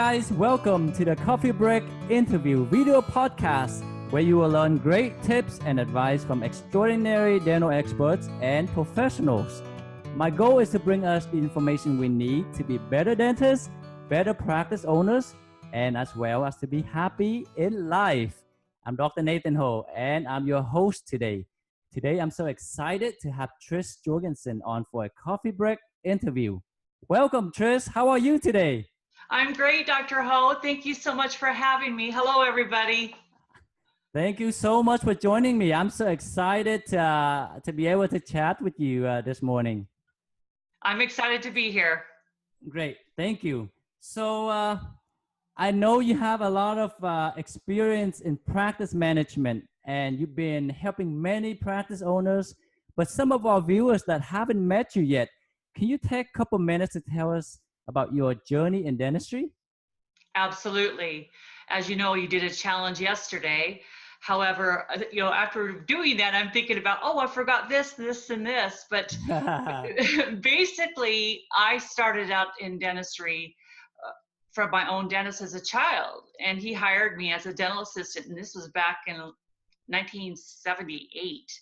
guys, welcome to the Coffee Break Interview video podcast, where you will learn great tips and advice from extraordinary dental experts and professionals. My goal is to bring us the information we need to be better dentists, better practice owners, and as well as to be happy in life. I'm Dr. Nathan Ho, and I'm your host today. Today, I'm so excited to have Trish Jorgensen on for a coffee break interview. Welcome, Trish. How are you today? I'm great, Dr. Ho. Thank you so much for having me. Hello, everybody. Thank you so much for joining me. I'm so excited to be able to chat with you this morning. I'm excited to be here. Great. Thank you. So I know you have a lot of experience in practice management, and you've been helping many practice owners, but some of our viewers that haven't met you yet, can you take a couple minutes to tell us about your journey in dentistry? Absolutely. As you know, you did a challenge yesterday. However, after doing that, I'm thinking about, I forgot this, this, and this. But basically, I started out in dentistry from my own dentist as a child, and he hired me as a dental assistant, and this was back in 1978.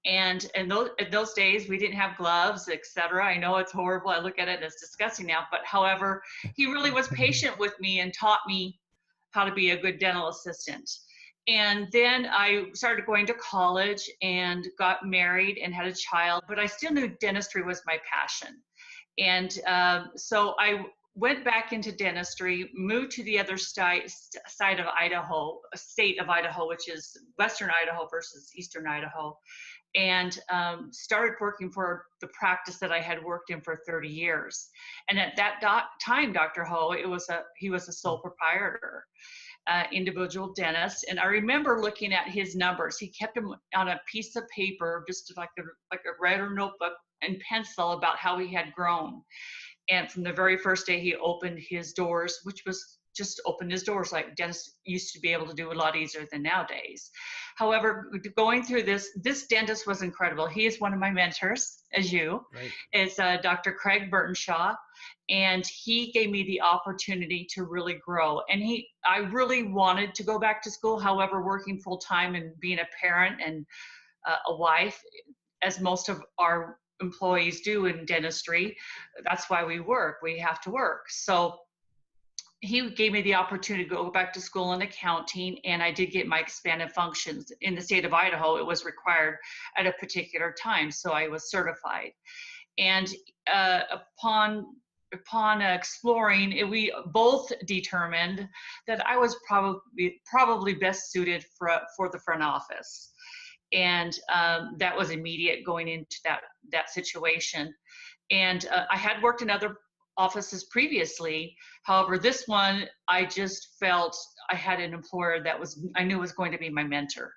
And in those days, we didn't have gloves, etc. I know it's horrible. I look at it as disgusting now. But however, he really was patient with me and taught me how to be a good dental assistant. And then I started going to college and got married and had a child. But I still knew dentistry was my passion. And so I went back into dentistry, moved to the other side of Idaho, a state of Idaho, which is Western Idaho versus Eastern Idaho, and started working for the practice that I had worked in for 30 years. And at that time, Dr. Ho, he was a sole proprietor, individual dentist. And I remember looking at his numbers. He kept them on a piece of paper, just like a writer notebook and pencil, about how he had grown. And from the very first day he opened his doors, which was just opened his doors like dentists used to be able to do a lot easier than nowadays. However, going through this dentist was incredible. He is one of my mentors, as you, is Dr. Craig Burtonshaw. And he gave me the opportunity to really grow. And I really wanted to go back to school. However, working full time and being a parent and a wife, as most of our employees do in dentistry, that's why we work. We have to work. So he gave me the opportunity to go back to school in accounting, and I did get my expanded functions. In the state of Idaho, it was required at a particular time, so I was certified. And upon exploring, we both determined that I was probably best suited for the front office. And that was immediate going into that situation. And I had worked in other offices previously. However, this one, I just felt I had an employer that I knew was going to be my mentor.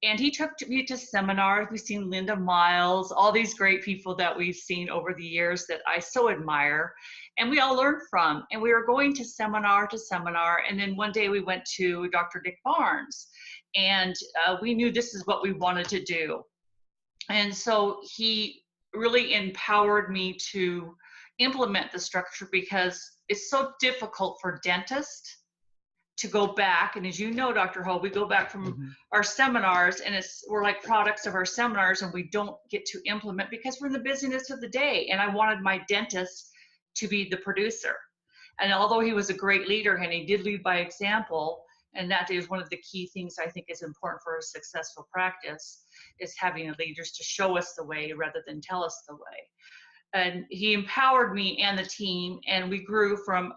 And he took me to seminars. We've seen Linda Miles, all these great people that we've seen over the years that I so admire, and we all learned from. And we were going to seminar to seminar. And then one day we went to Dr. Dick Barnes, and we knew this is what we wanted to do. And so he really empowered me to implement the structure, because it's so difficult for dentists to go back. And as you know, Dr. Ho, we go back from our seminars, and we're like products of our seminars, and we don't get to implement because we're in the busyness of the day. And I wanted my dentist to be the producer. And although he was a great leader, and he did lead by example, and that is one of the key things I think is important for a successful practice, is having leaders to show us the way rather than tell us the way. And he empowered me and the team, and we grew from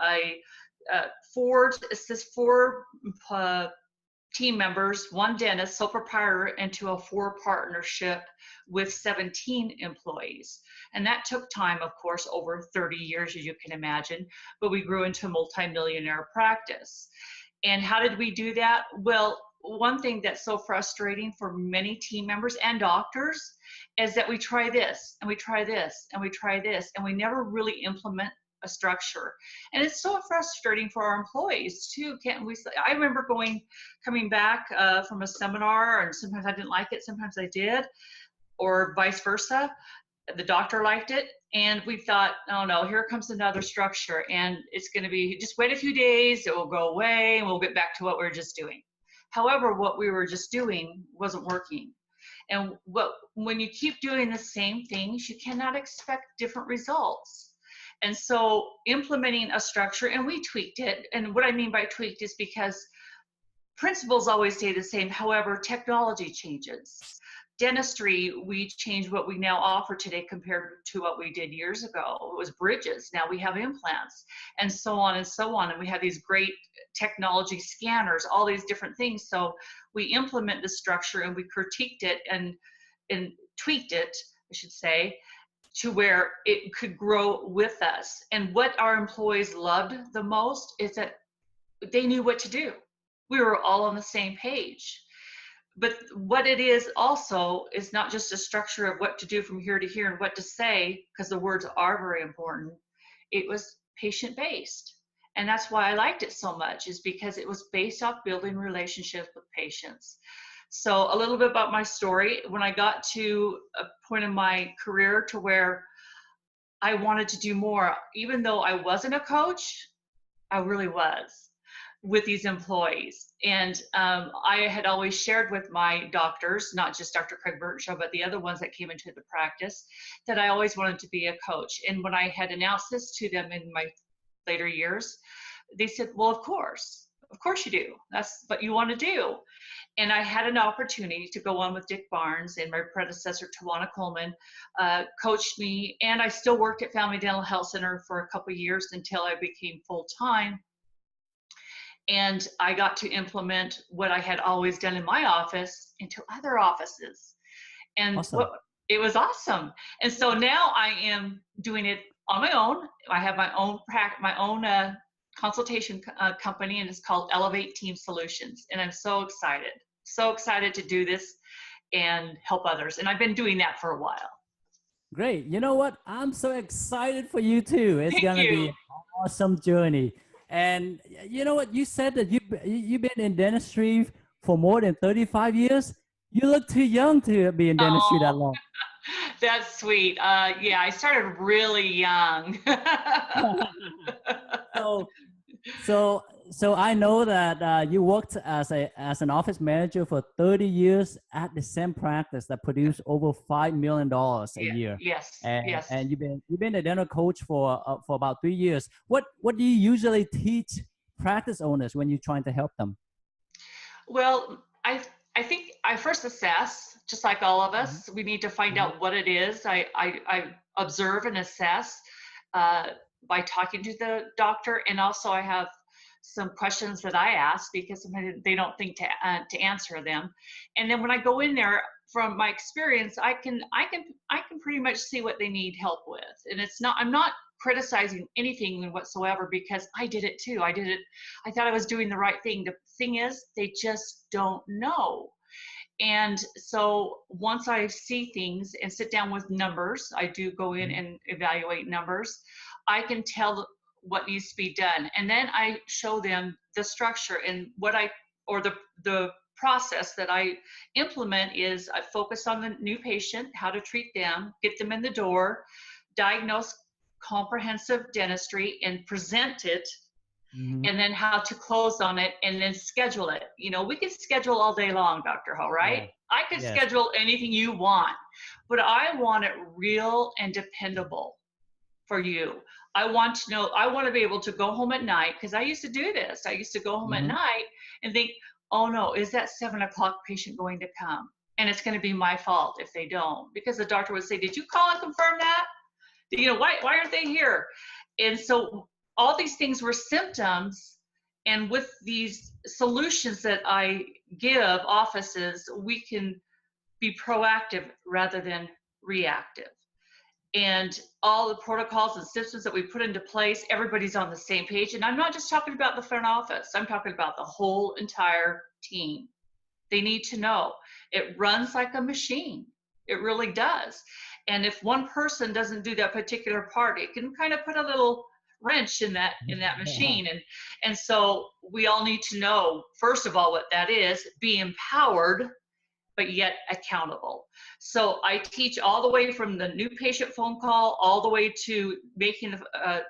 four team members, one dentist, sole proprietor, into a 4 partnership with 17 employees. And that took time, of course, over 30 years, as you can imagine, but we grew into a multi-millionaire practice. And how did we do that? Well, one thing that's so frustrating for many team members and doctors is that we try this, and we try this, and we try this, and we never really implement a structure. And it's so frustrating for our employees too. I remember coming back from a seminar, and sometimes I didn't like it, sometimes I did, or vice versa. the doctor liked it, and we thought, oh no, here comes another structure, and it's going to be just wait a few days, it will go away, and we'll get back to what we were just doing. However, what we were just doing wasn't working. And when you keep doing the same things, you cannot expect different results. And so implementing a structure, and we tweaked it. And what I mean by tweaked is because principles always stay the same. However, technology changes. Dentistry, we changed what we now offer today compared to what we did years ago. It was bridges. Now we have implants, and so on and so on. And we have these great technology scanners, all these different things. So we implement the structure, and we critiqued it and tweaked it, I should say, to where it could grow with us. And what our employees loved the most is that they knew what to do. We were all on the same page. But what it is also is not just a structure of what to do from here to here and what to say, because the words are very important. It was patient-based. And that's why I liked it so much, is because it was based off building relationships with patients. So a little bit about my story. When I got to a point in my career to where I wanted to do more, even though I wasn't a coach, I really was with these employees. And I had always shared with my doctors, not just Dr. Craig Burnshaw, but the other ones that came into the practice, that I always wanted to be a coach. And when I had announced this to them in my later years, they said, well, of course you do. That's what you want to do. And I had an opportunity to go on with Dick Barnes, and my predecessor, Tawana Coleman, coached me. And I still worked at Family Dental Health Center for a couple of years until I became full-time. And I got to implement what I had always done in my office into other offices. And Awesome. it was awesome. And so now I am doing it on my own. I have my own consultation company, and it's called Elevate Team Solutions. And I'm so excited to do this and help others. And I've been doing that for a while. Great. You know what? I'm so excited for you too. It's Thank going to you. be an awesome journey. And you know what? You said that you've been in dentistry for more than 35 years. You look too young to be in dentistry that long. That's sweet. Yeah, I started really young. So I know that you worked as an office manager for 30 years at the same practice that produced over $5 million a year. Yes. And you've been a dental coach for about 3 years. What do you usually teach practice owners when you're trying to help them? Well, I think I first assess, just like all of us. We need to find out what it is. I observe and assess by talking to the doctor, and also I have some questions that I ask because they don't think to answer them. And then when I go in there, from my experience, I can pretty much see what they need help with. And I'm not criticizing anything whatsoever, because I did it too. I thought I was doing the right thing. The thing is, they just don't know. And so once I see things and sit down with numbers, I do go in and evaluate numbers, I can tell what needs to be done. And then I show them the structure, and the process that I implement is I focus on the new patient, how to treat them, get them in the door, diagnose comprehensive dentistry and present it, and then how to close on it, and then schedule it. We can schedule all day long, Dr. Ho, right? Yeah. I could schedule anything you want, but I want it real and dependable for you. I want to be able to go home at night, because I used to do this. I used to go home at night and think, oh no, is that 7 o'clock patient going to come? And it's going to be my fault if they don't, because the doctor would say, did you call and confirm that? Why aren't they here? And so all these things were symptoms. And with these solutions that I give offices, we can be proactive rather than reactive. And all the protocols and systems that we put into place, everybody's on the same page. And I'm not just talking about the front office. I'm talking about the whole entire team. They need to know. It runs like a machine. It really does. And if one person doesn't do that particular part, it can kind of put a little wrench in that machine. And so we all need to know, first of all, what that is, be empowered, but yet accountable. So I teach all the way from the new patient phone call, all the way to making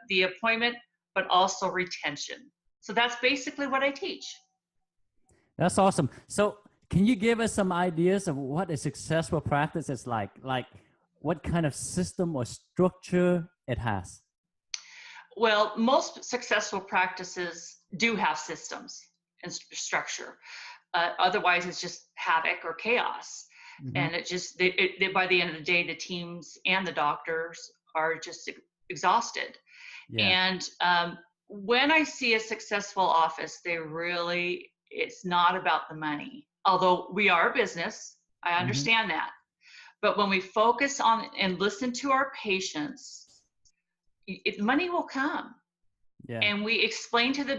the appointment, but also retention. So that's basically what I teach. That's awesome. So can you give us some ideas of what a successful practice is like? Like what kind of system or structure it has? Well, most successful practices do have systems and structure. Otherwise, it's just havoc or chaos. Mm-hmm. And it just, by the end of the day, the teams and the doctors are just exhausted. Yeah. And when I see a successful office, it's not about the money. Although we are a business, I Mm-hmm. understand that. But when we focus on and listen to our patients, money will come. Yeah. And we explain the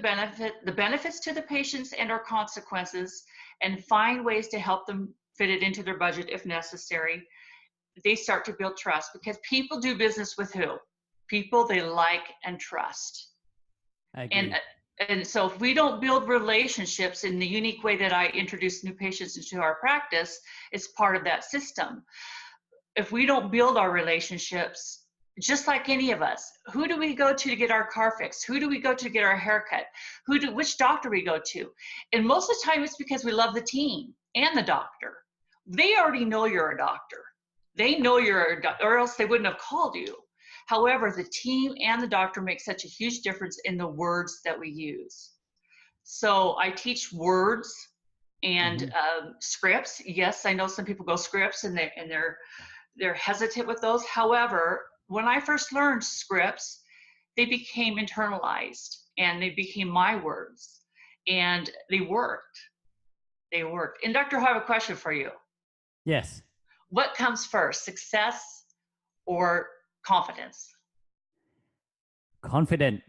benefits to the patients and our consequences, and find ways to help them fit it into their budget if necessary. They start to build trust, because people do business with who? People they like and trust. I And agree. and so if we don't build relationships in the unique way that I introduce new patients into our practice, it's part of that system. If we don't build our relationships, just like any of us, who do we go to get our car fixed? Who do we go to get our haircut? Which doctor we go to? And most of the time it's because we love the team and the doctor. They already know you're a doctor. They know you're a doctor, or else they wouldn't have called you. However, the team and the doctor make such a huge difference in the words that we use. So I teach words and Mm-hmm. scripts. Yes, I know some people go scripts and they're hesitant with those. However, when I first learned scripts, they became internalized and they became my words, and they worked. They worked. And Dr. Ho, I have a question for you. Yes. What comes first, success or confidence? Confident.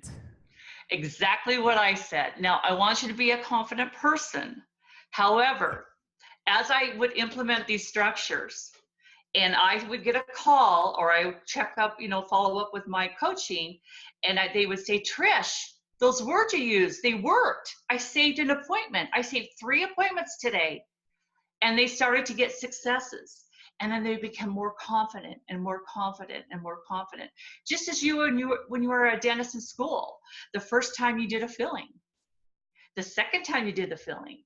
Exactly what I said. Now, I want you to be a confident person. However, as I would implement these structures, and I would get a call, or I would check up, follow up with my coaching, and they would say, Trish, those words you used, they worked. I saved an appointment. I saved 3 appointments today. And they started to get successes. And then they become more confident and more confident and more confident. Just as when you were a dentist in school, the first time you did a filling, the second time you did the filling,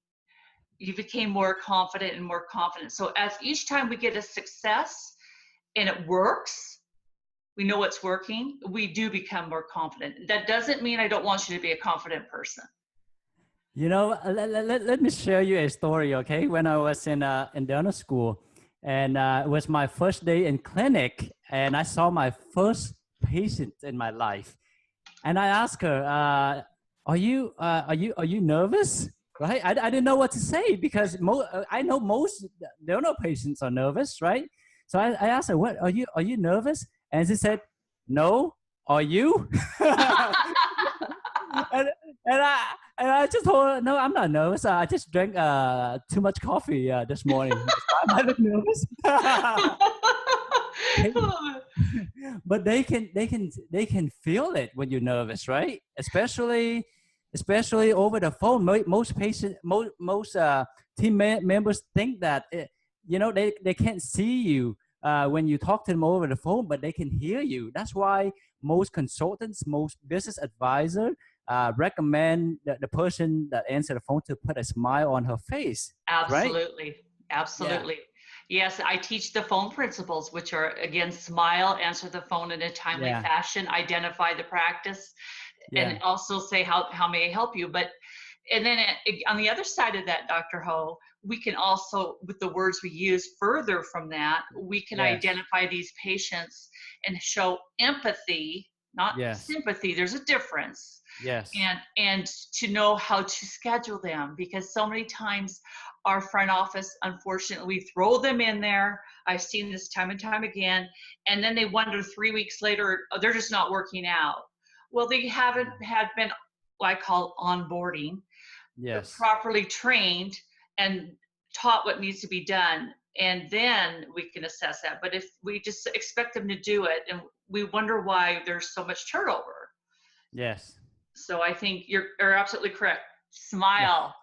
you became more confident and more confident. So as each time we get a success and it works, we know it's working, we do become more confident. That doesn't mean I don't want you to be a confident person. Let me share you a story, okay? When I was in dental school, and it was my first day in clinic, and I saw my first patient in my life, and I asked her, are you nervous? Right? I didn't know what to say, because I know most dental patients are nervous, right? So I asked her, what are you nervous? And she said, no. Are you? and, and I just told her, no, I'm not nervous. I just drank too much coffee this morning. I'm a bit nervous. But they can feel it when you're nervous, right? Especially over the phone. Most team members think that they can't see you when you talk to them over the phone, but they can hear you. That's why most consultants, most business advisors recommend the person that answers the phone to put a smile on her face, right? Absolutely. Yeah, Absolutely. Yes, I teach the phone principles, which are, again, smile, answer the phone in a timely yeah, fashion, identify the practice, and yeah, also say, how may I help you? But and then on the other side of that, Dr. Ho, we can also, with the words we use further from that, we can yes, identify these patients and show empathy, not yes, sympathy. There's a difference. yes, And to know how to schedule them, because so many times our front office, unfortunately, we throw them in there. I've seen this time and time again, and then they wonder 3 weeks later, oh, they're just not working out. Well, they haven't had been what I call onboarding, yes, properly trained and taught what needs to be done, and then we can assess that. But if we just expect them to do it, and we wonder why there's so much turnover. yes. So I think you're absolutely correct. Yeah. Smile.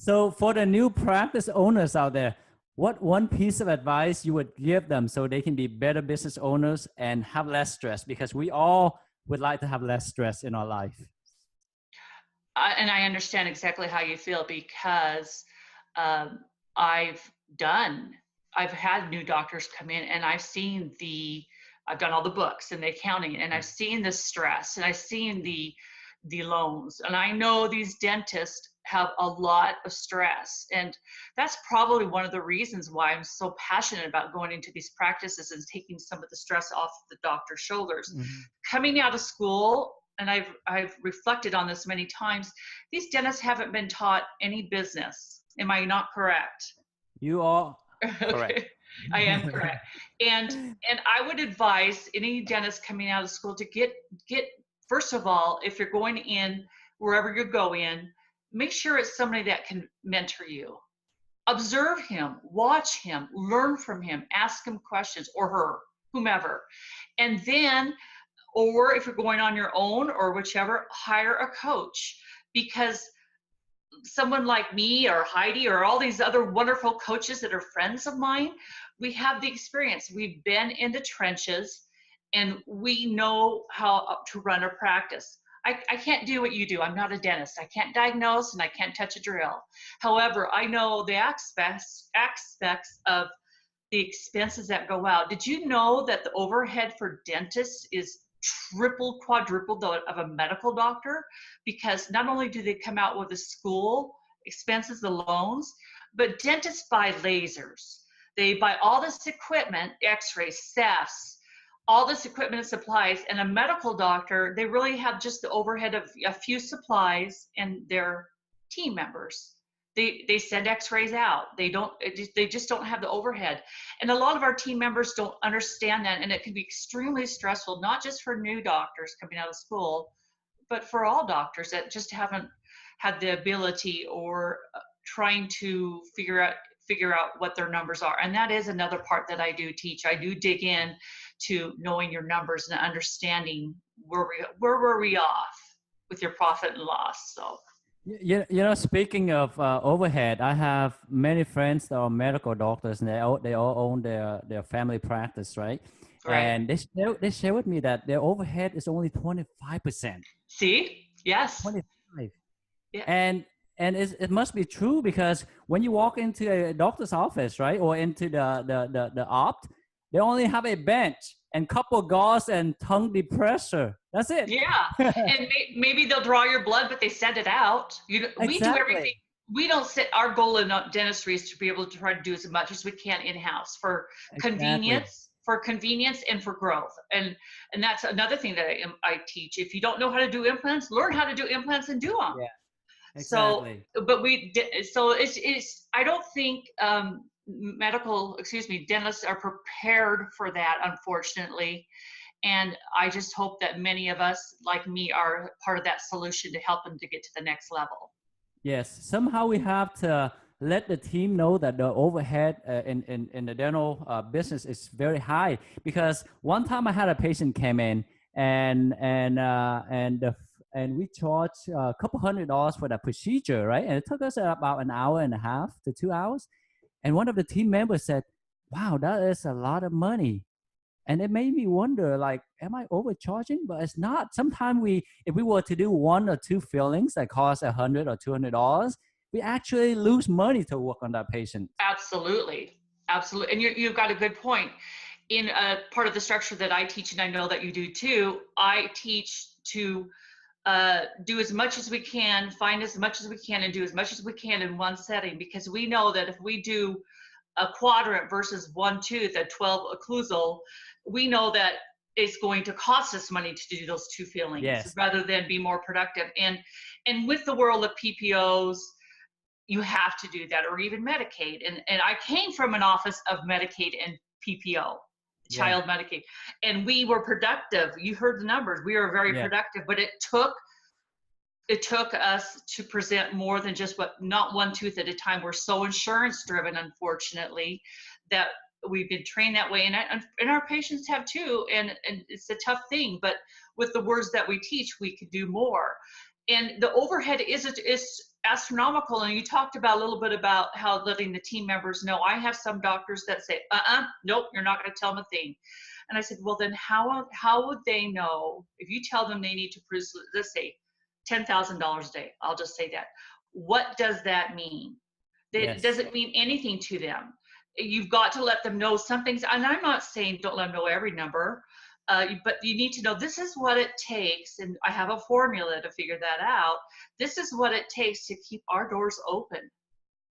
So for the new practice owners out there, what one piece of advice you would give them so they can be better business owners and have less stress? Because we all would like to have less stress in our life. And I understand exactly how you feel because um, I've done, I've had new doctors come in and I've done all the books and the accounting and I've seen the stress and I've seen the loans. And I know these dentists have a lot of stress. And that's probably one of the reasons why I'm so passionate about going into these practices and taking some of the stress off the doctor's shoulders. Mm-hmm. Coming out of school, and I've reflected on this many times, these dentists haven't been taught any business. Am I not correct? You are correct. Okay, I am correct. And I would advise any dentist coming out of school to get first of all, if you're going in wherever you go in, make sure it's somebody that can mentor you. Observe him, watch him, learn from him, ask him questions, or her, whomever. And then, or if you're going on your own or whichever, hire a coach, because someone like me or Heidi or all these other wonderful coaches that are friends of mine, we have the experience. We've been in the trenches and we know how to run a practice. I can't do what you do. I'm not a dentist. I can't diagnose and I can't touch a drill. However, I know the aspects of the expenses that go out. Did you know that the overhead for dentists is triple, quadruple of a medical doctor? Because not only do they come out with the school expenses, the loans, but dentists buy lasers. They buy all this equipment, x-rays, cepts, all this equipment and supplies. And a medical doctor, they really have just the overhead of a few supplies and their team members. They send x-rays out. They just don't have the overhead. And a lot of our team members don't understand that. And it can be extremely stressful, not just for new doctors coming out of school, but for all doctors that just haven't had the ability or trying to figure out what their numbers are. And that is another part that I do teach. I do dig in to knowing your numbers and understanding where were we off with your profit and loss. So. You know, speaking of overhead, I have many friends that are medical doctors, and they all own their family practice, right? Right. And they share with me that their overhead is only 25%. See? Yes. 25. Yeah. And it must be true, because when you walk into a doctor's office, right, or into the opt, they only have a bench and couple gauze and tongue depressor. That's it. Yeah. And maybe they'll draw your blood, but they send it out. We do everything. We don't sit. Our goal in dentistry is to be able to try to do as much as we can in-house for convenience, and for growth. And that's another thing that I teach. If you don't know how to do implants, learn how to do implants and do them. Yeah. Exactly. So it's I don't think dentists are prepared for that, unfortunately. And I just hope that many of us, like me, are part of that solution to help them to get to the next level. Yes, somehow we have to let the team know that the overhead in the dental business is very high. Because one time I had a patient came in and we charged a couple $100 for the procedure, right? And it took us about an hour and a half to 2 hours. And one of the team members said, "Wow, that is a lot of money." And it made me wonder, like, am I overcharging? But it's not. Sometimes if we were to do 1 or 2 fillings that cost $100 or $200, we actually lose money to work on that patient. Absolutely. Absolutely. And you've got a good point. In a part of the structure that I teach, and I know that you do too, I teach to do as much as we can, find as much as we can, and do as much as we can in one setting, because we know that if we do a quadrant versus one tooth at 12 occlusal, we know that it's going to cost us money to do those 2 fillings rather than be more productive. And with the world of PPOs, you have to do that, or even Medicaid. And I came from an office of Medicaid and PPO, child Medicaid, and we were productive. You heard the numbers. We were very productive, but it took us to present more than just not one tooth at a time. We're so insurance driven, unfortunately, that we've been trained that way. And our patients have too. And it's a tough thing, but with the words that we teach, we could do more. And the overhead is astronomical. And you talked about a little bit about how letting the team members know. I have some doctors that say, nope, you're not going to tell them a thing. And I said, well, then how would they know if you tell them they need to produce, let's say, $10,000 a day? I'll just say that. What does that mean? It doesn't mean anything to them. You've got to let them know some things. And I'm not saying don't let them know every number, but you need to know this is what it takes. And I have a formula to figure that out. This is what it takes to keep our doors open,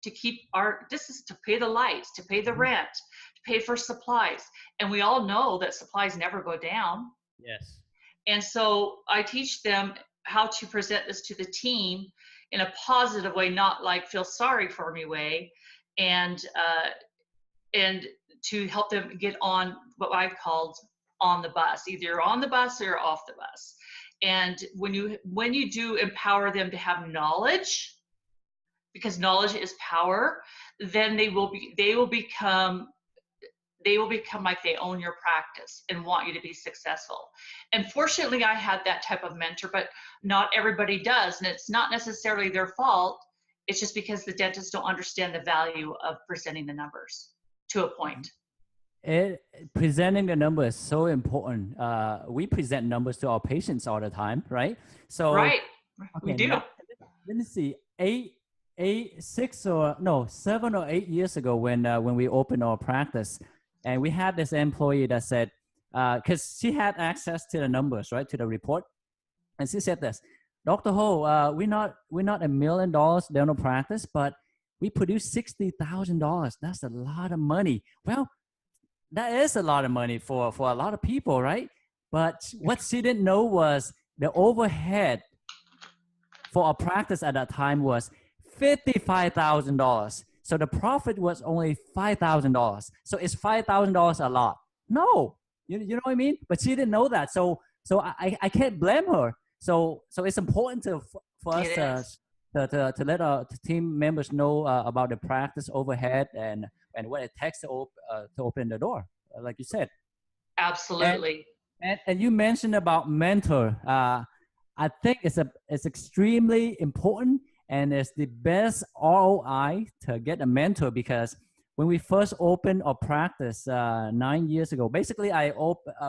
this is to pay the lights, to pay the rent, to pay for supplies. And we all know that supplies never go down. Yes. And so I teach them how to present this to the team in a positive way, not like feel sorry for me way, and to help them get on what I've called on the bus. Either you're on the bus or you're off the bus. And when you do empower them to have knowledge, because knowledge is power, then they will become like they own your practice and want you to be successful. And fortunately, I had that type of mentor, but not everybody does. And it's not necessarily their fault. It's just because the dentists don't understand the value of presenting the numbers to a point. Presenting the number is so important. We present numbers to our patients all the time, right? So right, okay, we do. Let me see. 7 or 8 years ago when we opened our practice, and we had this employee that said, because she had access to the numbers, right, to the report, and she said this, Dr. Ho, we're not $1 million dental practice, but we produce $60,000. That's a lot of money. Well, that is a lot of money for a lot of people, right? But what she didn't know was the overhead for our practice at that time was $55,000. So the profit was only $5,000. So is $5,000 a lot? No, you know what I mean? But she didn't know that. So I can't blame her. So it's important for us to let our team members know about the practice overhead and what it takes to open the door, like you said. Absolutely. And you mentioned about mentor. I think it's extremely important, and it's the best ROI to get a mentor, because when we first opened our practice 9 years ago, basically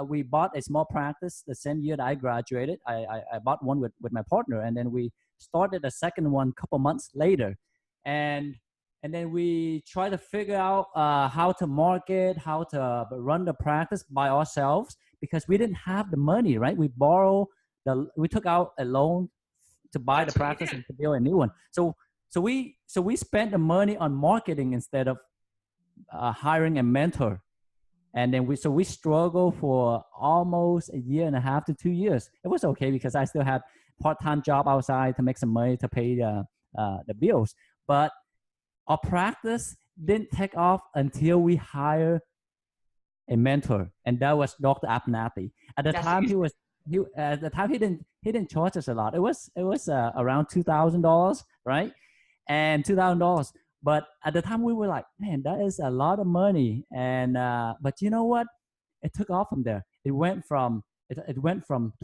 we bought a small practice the same year that I graduated. I bought one with my partner, and then we started a second one a couple months later. And then we try to figure out how to market, how to run the practice by ourselves, because we didn't have the money, right? We took out a loan to buy the practice and to build a new one. So we spent the money on marketing instead of hiring a mentor. And then we struggled for almost 1.5 to 2 years. It was okay because I still had part-time job outside to make some money to pay the bills. But our practice didn't take off until we hired a mentor, and that was Dr. Abnati. At the time, he didn't charge us a lot. It was around $2,000, right? And $2,000. But at the time, we were like, man, that is a lot of money. And but you know what? It took off from there. It went from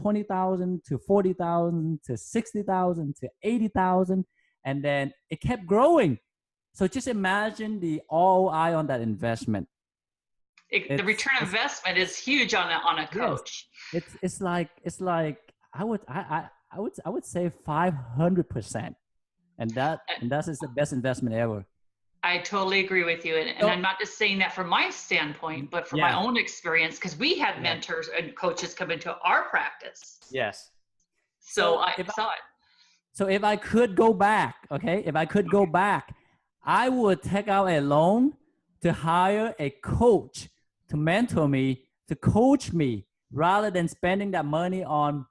20,000 to 40,000 to 60,000 to 80,000, and then it kept growing. So just imagine the ROI on that investment. The return on investment is huge on a coach. Yes. It's like I would say 500%, and that is the best investment ever. I totally agree with you, and I'm not just saying that from my standpoint, but from my own experience, because we had mentors and coaches come into our practice. Yes. So I saw it. So if I could go back, I would take out a loan to hire a coach to mentor me, to coach me, rather than spending that money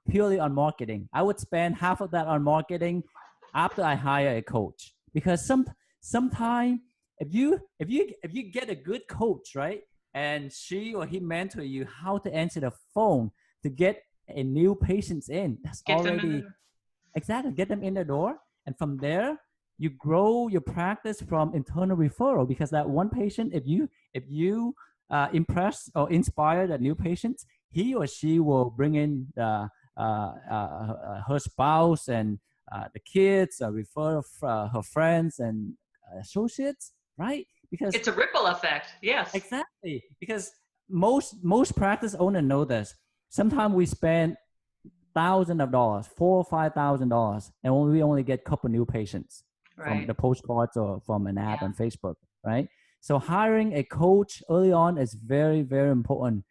purely on marketing. I would spend half of that on marketing after I hire a coach, because sometimes if you get a good coach, right, and she or he mentor you how to answer the phone to get a new patients in, that's already exactly get them in the door, and from there you grow your practice from internal referral, because that one patient, if you impress or inspire that new patient, he or she will bring in her spouse and the kids, refer her friends and associates, right? Because It's a ripple effect. Yes. exactly, because most practice owners know this. Sometimes we spend thousands of dollars, $4,000 or $5,000, and we only get a couple new patients from Right. the postcards or from an ad Yeah. on Facebook, right? So hiring a coach early on is very, very important.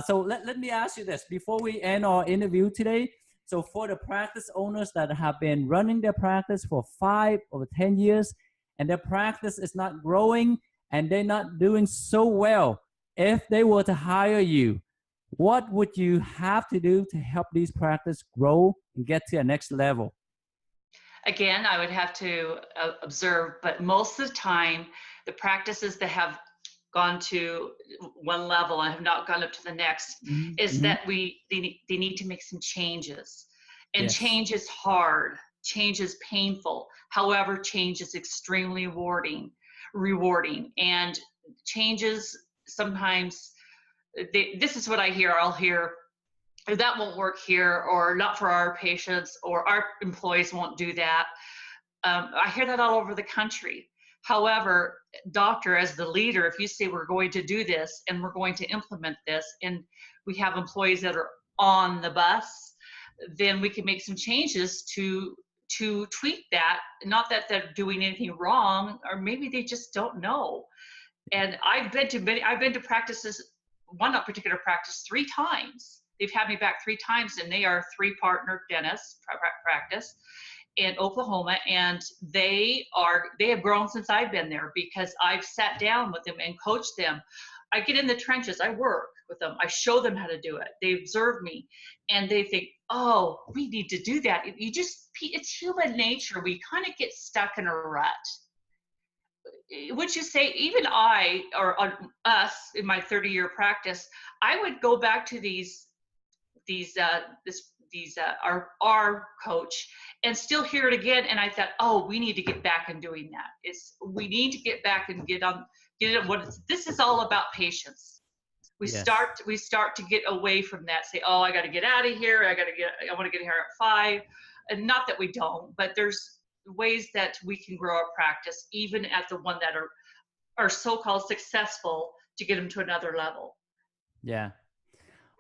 So let me ask you this before we end our interview today. So for the practice owners that have been running their practice for 5 or 10 years and their practice is not growing and they're not doing so well, if they were to hire you, what would you have to do to help these practice grow and get to the next level? Again, I would have to observe, but most of the time, the practices that have gone to one level and have not gone up to the next is Mm-hmm. that they need to make some changes. And Yes. change is hard. Change is painful. However, change is extremely rewarding. And changes sometimes, this is what I hear. I'll hear, that won't work here, or not for our patients, or our employees won't do that. I hear that all over the country. However, doctor, as the leader, if you say we're going to do this and we're going to implement this, and we have employees that are on the bus, then we can make some changes to tweak that. Not that they're doing anything wrong, or maybe they just don't know. And I've been to practices, one particular practice 3 times. They've had me back 3 times, and they are 3 partner dentists practice in Oklahoma, and they have grown since I've been there because I've sat down with them and coached them. I get in the trenches, I work with them, I show them how to do it. They observe me, and they think, oh, we need to do that. It's human nature. We kind of get stuck in a rut. Would you say, even I, or us in my 30-year practice, I would go back to our coach and still hear it again, and I thought, oh, we need to get back in doing that. We need to get back and get it. This is all about patience. We Yes. start to get away from that. Say, oh, I got to get out of here. I want to get here at 5, and not that we don't, but there's ways that we can grow our practice, even at the one that are so-called successful, to get them to another level. Yeah.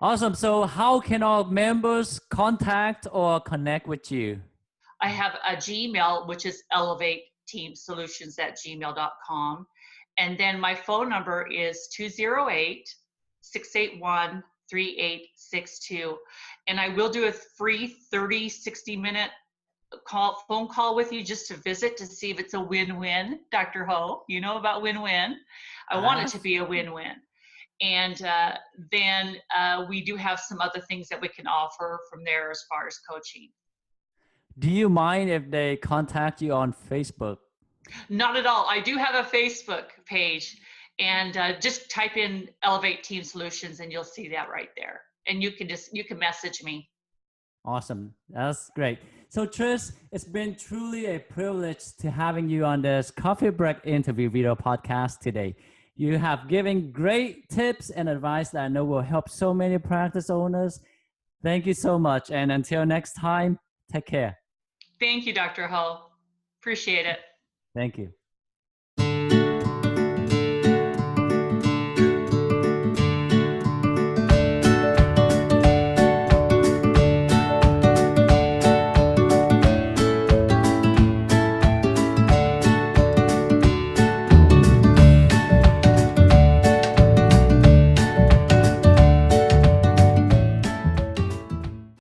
Awesome. So how can our members contact or connect with you? I have a Gmail, which is elevateteamsolutions@gmail.com. And then my phone number is 208-681-3862. And I will do a free 30, 60-minute phone call with you just to visit to see if it's a win-win. Dr. Ho, you know about win-win. I want it to be a win-win. And then we do have some other things that we can offer from there as far as coaching. Do you mind if they contact you on Facebook? Not at all. I do have a Facebook page, and just type in Elevate Team Solutions and you'll see that right there. And you can message me. Awesome. That's great. So Trish, it's been truly a privilege to having you on this Coffee Break interview video podcast today. You have given great tips and advice that I know will help so many practice owners. Thank you so much. And until next time, take care. Thank you, Dr. Ho. Appreciate it. Thank you.